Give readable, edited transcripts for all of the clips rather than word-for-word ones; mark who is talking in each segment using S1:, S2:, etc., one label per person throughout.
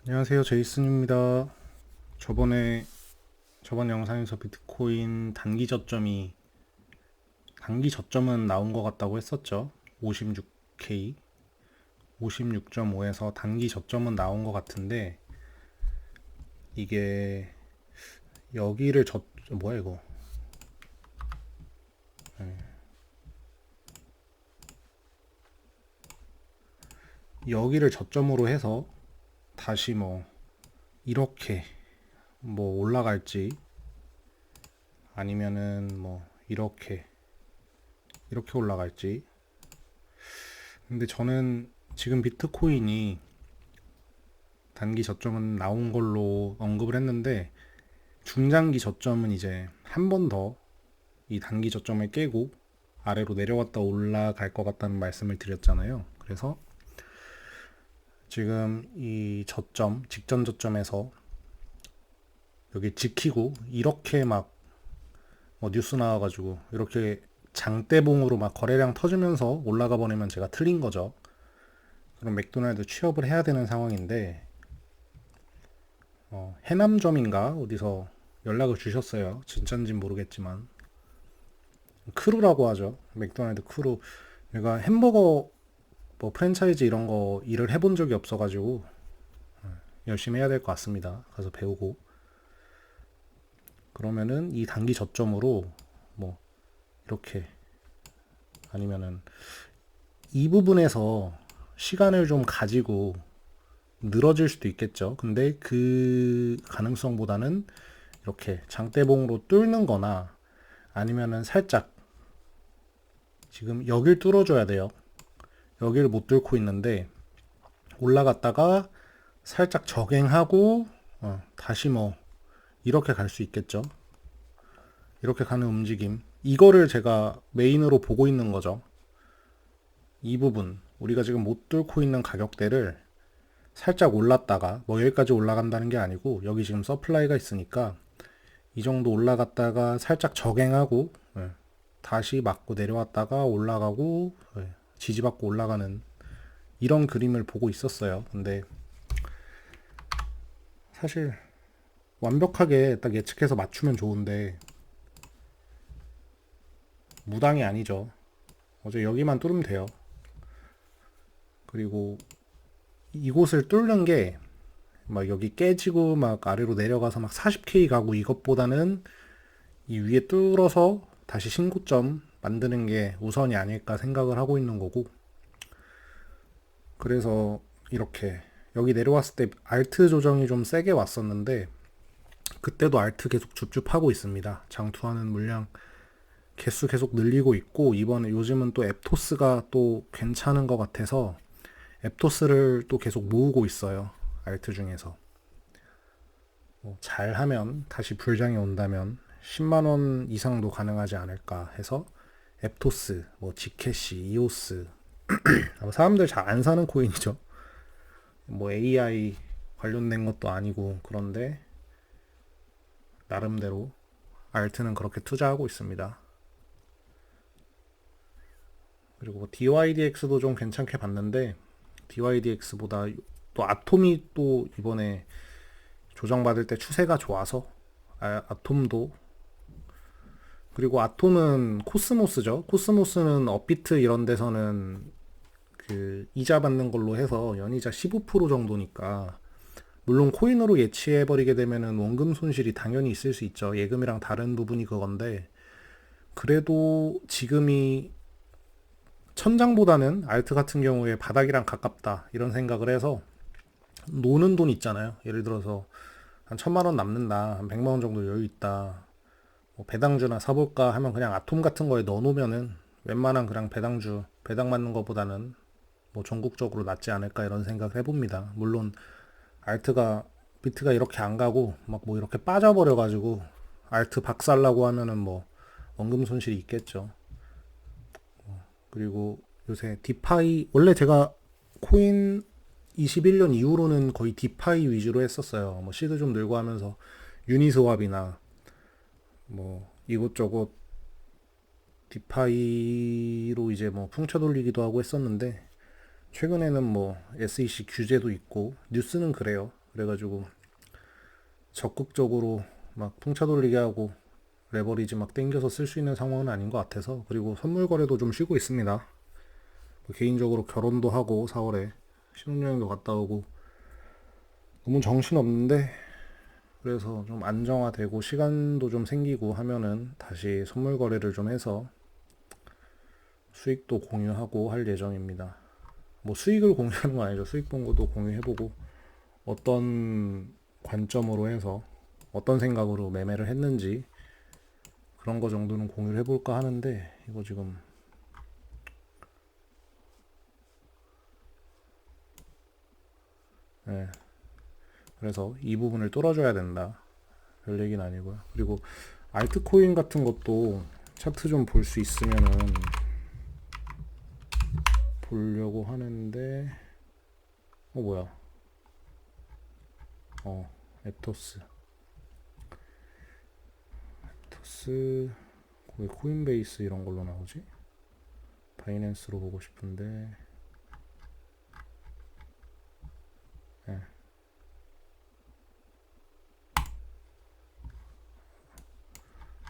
S1: 안녕하세요, 제이슨입니다. 저번 영상에서 비트코인 단기 저점은 나온 것 같다고 했었죠. 56K, 56.5에서 단기 저점은 나온 것 같은데 이게 여기를 뭐야 이거? 여기를 저점으로 해서 다시 이렇게 올라갈지 아니면은 이렇게 올라갈지. 근데 저는 지금 비트코인이 단기 저점은 나온 걸로 언급을 했는데 중장기 저점은 이제 한 번 더 이 단기 저점을 깨고 아래로 내려왔다 올라갈 것 같다는 말씀을 드렸잖아요. 그래서 지금 이 저점, 직전 저점에서 여기 지키고 이렇게 뉴스 나와가지고 이렇게 장대봉으로 막 거래량 터지면서 올라가 버리면 제가 틀린 거죠. 그럼 맥도날드 취업을 해야 되는 상황인데 해남점인가 어디서 연락을 주셨어요. 진짠진 모르겠지만 크루라고 하죠. 맥도날드 크루. 내가 햄버거 프랜차이즈 이런 거 일을 해본 적이 없어가지고 열심히 해야 될 것 같습니다. 가서 배우고. 그러면은 이 단기 저점으로 뭐 이렇게 아니면은 이 부분에서 시간을 좀 가지고 늘어질 수도 있겠죠. 근데 그 가능성보다는 이렇게 장대봉으로 뚫는 거나 아니면은 살짝 지금 여길 뚫어줘야 돼요. 여기를 못 뚫고 있는데 올라갔다가 살짝 저갱하고 다시 이렇게 갈 수 있겠죠. 이렇게 가는 움직임. 이거를 제가 메인으로 보고 있는 거죠. 이 부분. 우리가 지금 못 뚫고 있는 가격대를 살짝 올랐다가 여기까지 올라간다는 게 아니고 여기 지금 서플라이가 있으니까 이 정도 올라갔다가 살짝 저갱하고 다시 맞고 내려왔다가 올라가고 지지받고 올라가는 이런 그림을 보고 있었어요. 근데 사실 완벽하게 딱 예측해서 맞추면 좋은데 무당이 아니죠. 어제 여기만 뚫으면 돼요. 그리고 이곳을 뚫는 게 막 여기 깨지고 막 아래로 내려가서 막 40K 가고 이것보다는 이 위에 뚫어서 다시 신고점 만드는 게 우선이 아닐까 생각을 하고 있는 거고. 그래서 이렇게 여기 내려왔을 때 알트 조정이 좀 세게 왔었는데 그때도 알트 계속 줍줍하고 있습니다. 장투하는 물량 개수 계속 늘리고 있고 이번에 요즘은 또 앱토스가 또 괜찮은 것 같아서 앱토스를 또 계속 모으고 있어요. 알트 중에서. 잘하면 다시 불장이 온다면 10만 원 이상도 가능하지 않을까 해서 앱토스, 지캐시, 이오스 사람들 잘 안 사는 코인이죠. AI 관련된 것도 아니고 그런데 나름대로 알트는 그렇게 투자하고 있습니다. 그리고 DYDX도 좀 괜찮게 봤는데 DYDX보다 또 아톰이 또 이번에 조정받을 때 추세가 좋아서 아톰도 그리고 아톰은 코스모스죠. 코스모스는 업비트 이런 데서는 그 이자 받는 걸로 해서 연이자 15% 정도니까 물론 코인으로 예치해버리게 되면은 원금 손실이 당연히 있을 수 있죠. 예금이랑 다른 부분이 그건데 그래도 지금이 천장보다는 알트 같은 경우에 바닥이랑 가깝다 이런 생각을 해서 노는 돈 있잖아요. 예를 들어서 한 1,000만 원 남는다, 한 100만 원 정도 여유 있다, 배당주나 사볼까 하면 그냥 아톰 같은 거에 넣어놓으면은 웬만한 그냥 배당 맞는 것보다는 전국적으로 낫지 않을까 이런 생각을 해봅니다. 물론 알트가 비트가 이렇게 안 가고 이렇게 빠져버려가지고 알트 박살나고 하면은 원금 손실이 있겠죠. 그리고 요새 디파이 원래 제가 코인 21년 이후로는 거의 디파이 위주로 했었어요. 시드 좀 늘고 하면서 유니스왑이나 이곳저곳 디파이로 이제 풍쳐 돌리기도 하고 했었는데 최근에는 SEC 규제도 있고 뉴스는 그래요. 그래가지고 적극적으로 막 풍차 돌리게 하고 레버리지 막 땡겨서 쓸 수 있는 상황은 아닌 것 같아서. 그리고 선물 거래도 좀 쉬고 있습니다. 뭐 개인적으로 결혼도 하고 4월에 신혼여행도 갔다 오고 너무 정신없는데, 그래서 좀 안정화되고 시간도 좀 생기고 하면은 다시 선물 거래를 좀 해서 수익도 공유하고 할 예정입니다. 뭐 수익을 공유하는 건 아니죠. 수익 본 것도 공유해보고 어떤 관점으로 해서 어떤 생각으로 매매를 했는지 그런 거 정도는 공유를 해볼까 하는데, 이거 지금 네, 그래서 이 부분을 뚫어줘야 된다, 별 얘기는 아니고요. 그리고 알트코인 같은 것도 차트 좀 볼 수 있으면은 보려고 하는데, 뭐야, 에토스, 에토스, 왜 코인베이스 이런 걸로 나오지? 바이낸스로 보고 싶은데, 네.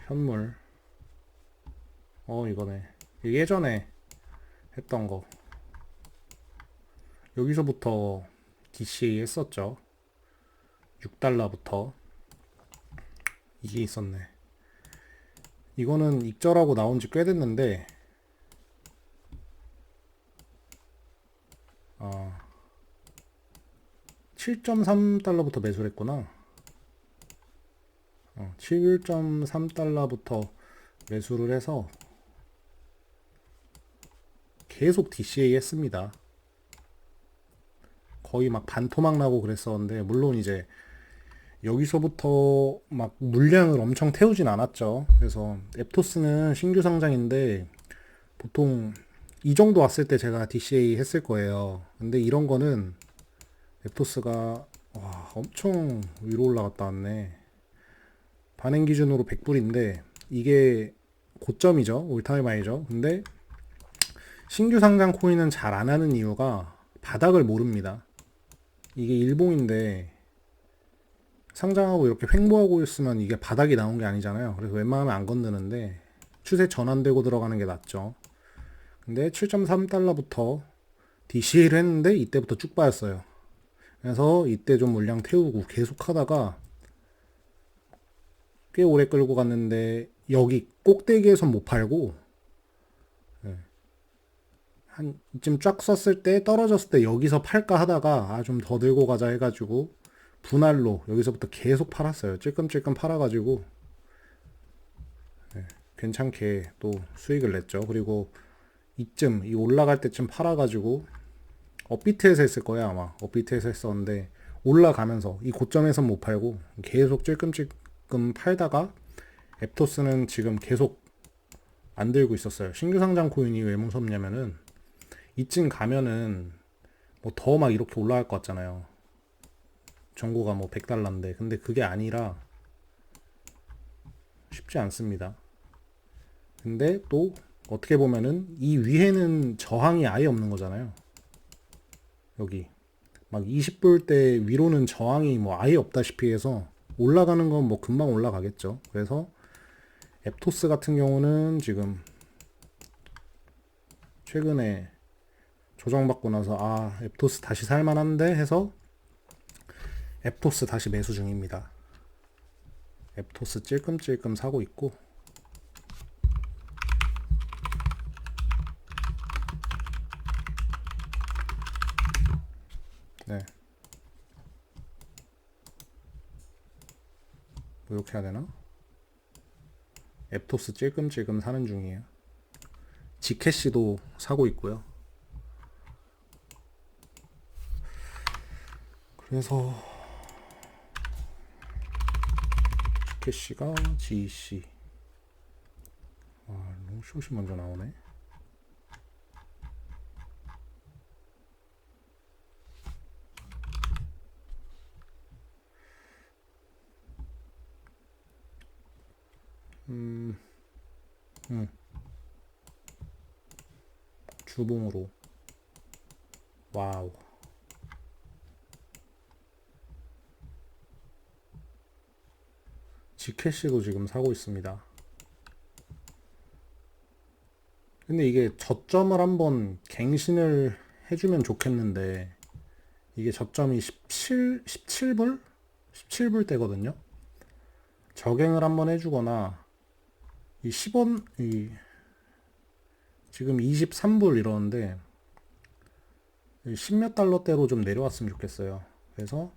S1: 현물, 이거네. 예전에 했던 거. 여기서부터 DCA 했었죠. 6달러부터 이게 있었네. 이거는 익절하고 나온 지 꽤 됐는데, 7.3달러부터 매수를 했구나. 7.3달러부터 매수를 해서 계속 DCA 했습니다. 거의 막 반토막 나고 그랬었는데, 물론 이제 여기서부터 막 물량을 엄청 태우진 않았죠. 그래서 앱토스는 신규 상장인데 보통 이 정도 왔을 때 제가 DCA 했을 거예요. 근데 이런 거는 앱토스가 엄청 위로 올라갔다 왔네. 반행 기준으로 100불인데 이게 고점이죠. 올타임 하이죠. 근데 신규 상장 코인은 잘 안 하는 이유가 바닥을 모릅니다. 이게 일봉인데 상장하고 이렇게 횡보하고 있으면 이게 바닥이 나온 게 아니잖아요. 그래서 웬만하면 안 건드는데 추세 전환되고 들어가는 게 낫죠. 근데 7.3달러부터 DCA를 했는데 이때부터 쭉 빠졌어요. 그래서 이때 좀 물량 태우고 계속 하다가 꽤 오래 끌고 갔는데 여기 꼭대기에선 못 팔고, 한 이쯤 쫙 썼을 때 떨어졌을 때 여기서 팔까 하다가 좀 더 들고 가자 해가지고 분할로 여기서부터 계속 팔았어요. 찔끔찔끔 팔아가지고 괜찮게 또 수익을 냈죠. 그리고 이쯤 이 올라갈 때쯤 팔아가지고 업비트에서 했을 거야 아마. 업비트에서 했었는데 올라가면서 이 고점에선 못 팔고 계속 찔끔찔끔 팔다가 앱토스는 지금 계속 안 들고 있었어요. 신규 상장 코인이 왜 무섭냐면은 이쯤 가면은 뭐 더 막 이렇게 올라갈 것 같잖아요. 정고가 뭐 100달러인데 근데 그게 아니라 쉽지 않습니다. 근데 또 어떻게 보면은 이 위에는 저항이 아예 없는 거잖아요. 여기 막 20불대 위로는 저항이 뭐 아예 없다시피 해서 올라가는 건 뭐 금방 올라가겠죠. 그래서 앱토스 같은 경우는 지금 최근에 조정받고 나서 앱토스 다시 살만한데 해서 앱토스 다시 매수 중입니다. 앱토스 찔끔찔끔 사고 있고, 네, 뭐 이렇게 해야 되나? 앱토스 찔끔찔끔 사는 중이에요. 지캐시도 사고 있고요. 그래서 지캐시가 GC, 롱숏이 먼저 나오네. 주봉으로. 와우. 지캐시도 지금 사고 있습니다. 근데 이게 저점을 한번 갱신을 해주면 좋겠는데, 이게 저점이 17불? 17불 대거든요. 저갱을 한번 해주거나, 이 10원, 지금 23불 이러는데, 10몇 달러대로 좀 내려왔으면 좋겠어요. 그래서,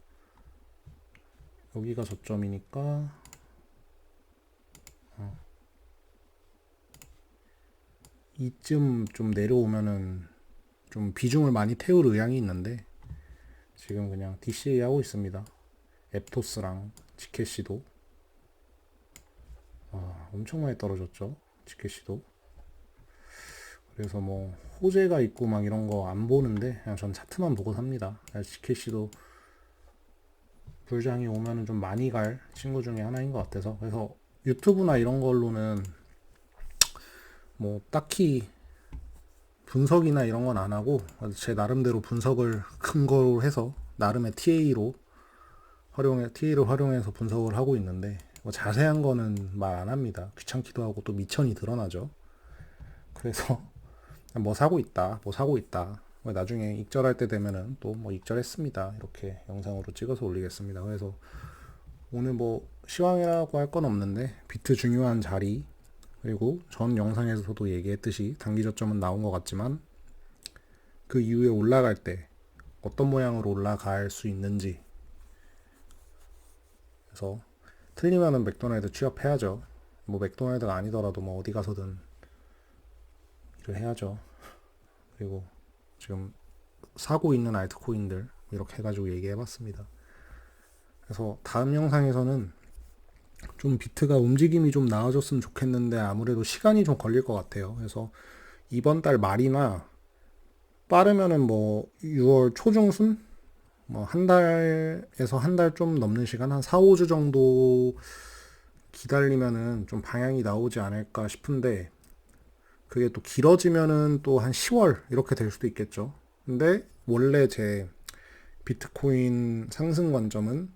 S1: 여기가 저점이니까, 이쯤 좀 내려오면은 좀 비중을 많이 태울 의향이 있는데, 지금 그냥 DCA 하고 있습니다. 앱토스랑 지캐시도. 엄청 많이 떨어졌죠. 지캐시도. 그래서 뭐 호재가 있고 막 이런 거 안 보는데 그냥 전 차트만 보고 삽니다. 지캐시도 불장이 오면은 좀 많이 갈 친구 중에 하나인 것 같아서. 그래서 유튜브나 이런 걸로는 뭐 딱히 분석이나 이런 건 안 하고 제 나름대로 분석을 근거로 해서 나름의 TA를 활용해서 분석을 하고 있는데, 뭐 자세한 거는 말 안 합니다. 귀찮기도 하고 또 미천이 드러나죠. 그래서 뭐 사고 있다, 뭐 사고 있다. 나중에 익절할 때 되면은 또 뭐 익절했습니다. 이렇게 영상으로 찍어서 올리겠습니다. 그래서 오늘 뭐 시황이라고 할 건 없는데 비트 중요한 자리, 그리고 전 영상에서도 얘기했듯이 단기 저점은 나온 것 같지만 그 이후에 올라갈 때 어떤 모양으로 올라갈 수 있는지. 그래서 틀리면은 맥도날드 취업해야죠. 뭐 맥도날드가 아니더라도 뭐 어디 가서든 일을 해야죠. 그리고 지금 사고 있는 알트코인들 이렇게 해가지고 얘기해봤습니다. 그래서 다음 영상에서는 좀 비트가 움직임이 좀 나아졌으면 좋겠는데 아무래도 시간이 좀 걸릴 것 같아요. 그래서 이번 달 말이나 빠르면은 뭐 6월 초중순? 뭐 한 달에서 한 달 좀 넘는 시간, 한 4, 5주 정도 기다리면은 좀 방향이 나오지 않을까 싶은데, 그게 또 길어지면은 또 한 10월 이렇게 될 수도 있겠죠. 근데 원래 제 비트코인 상승 관점은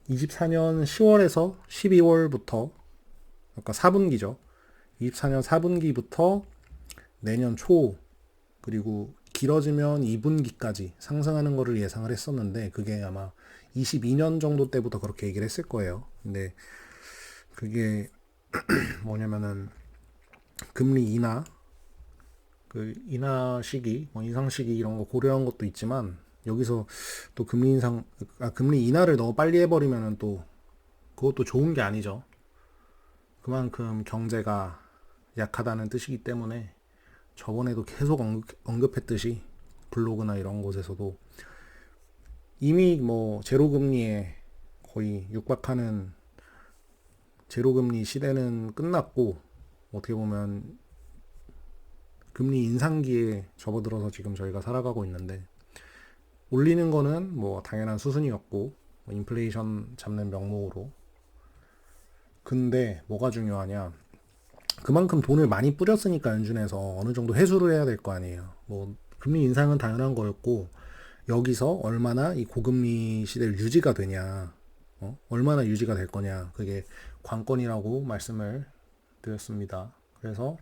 S1: 24년 10월에서 12월부터, 그러니까 4분기죠. 24년 4분기부터 내년 초, 그리고 길어지면 2분기까지 상승하는 거를 예상을 했었는데, 그게 아마 22년 정도 때부터 그렇게 얘기를 했을 거예요. 근데 그게 뭐냐면은 금리 인하, 그 인하 시기, 뭐 인상 시기 이런 거 고려한 것도 있지만, 여기서 또 금리 인하를 너무 빨리 해버리면은 또 그것도 좋은 게 아니죠. 그만큼 경제가 약하다는 뜻이기 때문에, 저번에도 계속 언급했듯이 블로그나 이런 곳에서도 이미 뭐 제로금리에 거의 육박하는 제로금리 시대는 끝났고, 어떻게 보면 금리 인상기에 접어들어서 지금 저희가 살아가고 있는데, 올리는 거는 뭐 당연한 수순이었고, 뭐 인플레이션 잡는 명목으로. 근데 뭐가 중요하냐, 그만큼 돈을 많이 뿌렸으니까 연준에서 어느 정도 회수를 해야 될 거 아니에요. 뭐 금리 인상은 당연한 거였고, 여기서 얼마나 이 고금리 시대를 유지가 되냐, 얼마나 유지가 될 거냐, 그게 관건이라고 말씀을 드렸습니다. 그래서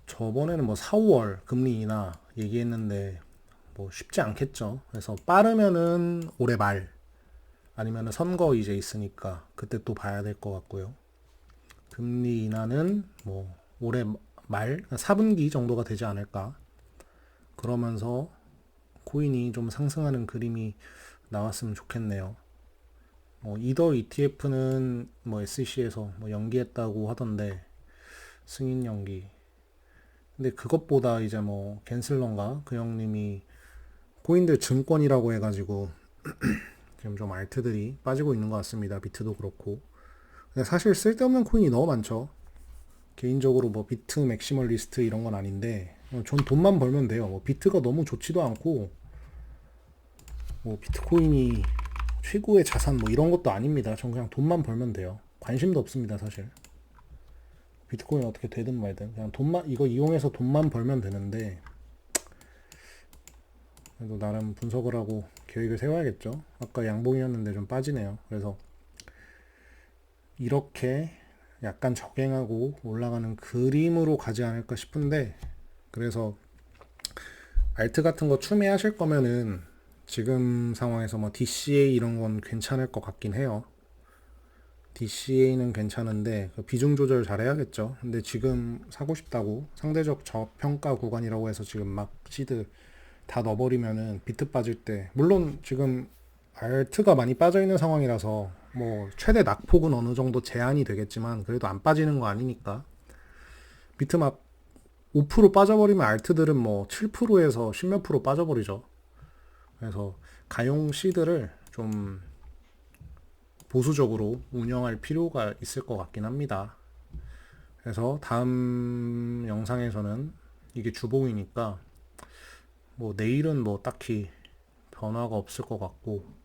S1: 저번에는 뭐 4, 5월 금리 인하 얘기했는데 뭐 쉽지 않겠죠. 그래서 빠르면은 올해 말, 아니면은 선거 이제 있으니까 그때 또 봐야 될 것 같고요. 금리 인하는 뭐 올해 말 4분기 정도가 되지 않을까. 그러면서 코인이 좀 상승하는 그림이 나왔으면 좋겠네요. 이더 ETF는 뭐 SEC에서 뭐 연기했다고 하던데, 승인 연기. 근데 그것보다 이제 뭐 갠슬런가 그 형님이 코인들 증권이라고 해가지고 지금 좀 알트들이 빠지고 있는 것 같습니다. 비트도 그렇고. 근데 사실 쓸데없는 코인이 너무 많죠. 개인적으로 뭐 비트 맥시멀리스트 이런 건 아닌데, 전 돈만 벌면 돼요. 뭐 비트가 너무 좋지도 않고, 뭐 비트코인이 최고의 자산 뭐 이런 것도 아닙니다. 전 그냥 돈만 벌면 돼요. 관심도 없습니다, 사실. 비트코인 어떻게 되든 말든 그냥 돈만, 이거 이용해서 돈만 벌면 되는데, 그래도 나름 분석을 하고 계획을 세워야겠죠. 아까 양봉이었는데 좀 빠지네요. 그래서 이렇게 약간 적행하고 올라가는 그림으로 가지 않을까 싶은데, 그래서 알트 같은 거 추매하실 거면은 지금 상황에서 뭐 DCA 이런 건 괜찮을 것 같긴 해요. DCA는 괜찮은데 그 비중 조절 잘 해야겠죠. 근데 지금 사고 싶다고 상대적 저평가 구간이라고 해서 지금 막 시드 다 넣어버리면은 비트 빠질 때, 물론 지금 알트가 많이 빠져 있는 상황이라서 뭐 최대 낙폭은 어느 정도 제한이 되겠지만 그래도 안 빠지는 거 아니니까. 비트 막 5% 빠져버리면 알트들은 뭐 7%에서 10몇 프로 빠져버리죠. 그래서 가용 시드를 좀 보수적으로 운영할 필요가 있을 것 같긴 합니다. 그래서 다음 영상에서는 이게 주봉이니까 뭐 내일은 뭐 딱히 변화가 없을 것 같고,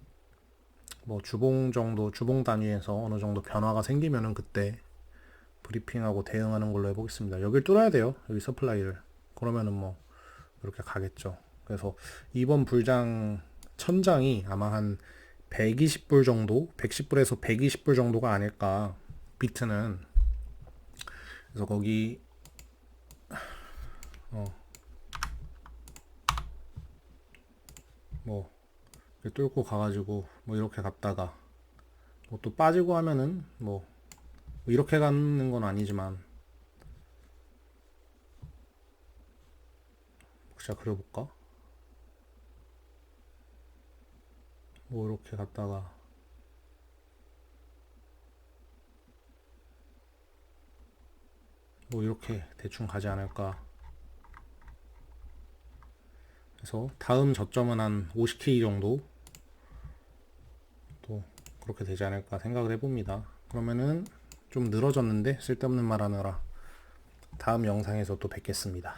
S1: 뭐 주봉 정도, 주봉 단위에서 어느 정도 변화가 생기면은 그때 브리핑하고 대응하는 걸로 해보겠습니다. 여길 뚫어야 돼요. 여기 서플라이를. 그러면은 뭐 이렇게 가겠죠. 그래서 이번 불장 천장이 아마 한 120불 정도, 110불에서 120불 정도가 아닐까. 비트는. 그래서 거기 뭐 뚫고 가가지고 뭐 이렇게 갔다가 뭐 또 빠지고 하면은 뭐 이렇게 가는 건 아니지만, 혹시 그려볼까? 뭐 이렇게 갔다가 뭐 이렇게 대충 가지 않을까. 그래서 다음 저점은 한 50K 정도 또 그렇게 되지 않을까 생각을 해봅니다. 그러면은 좀 늘어졌는데 쓸데없는 말 하느라 다음 영상에서 또 뵙겠습니다.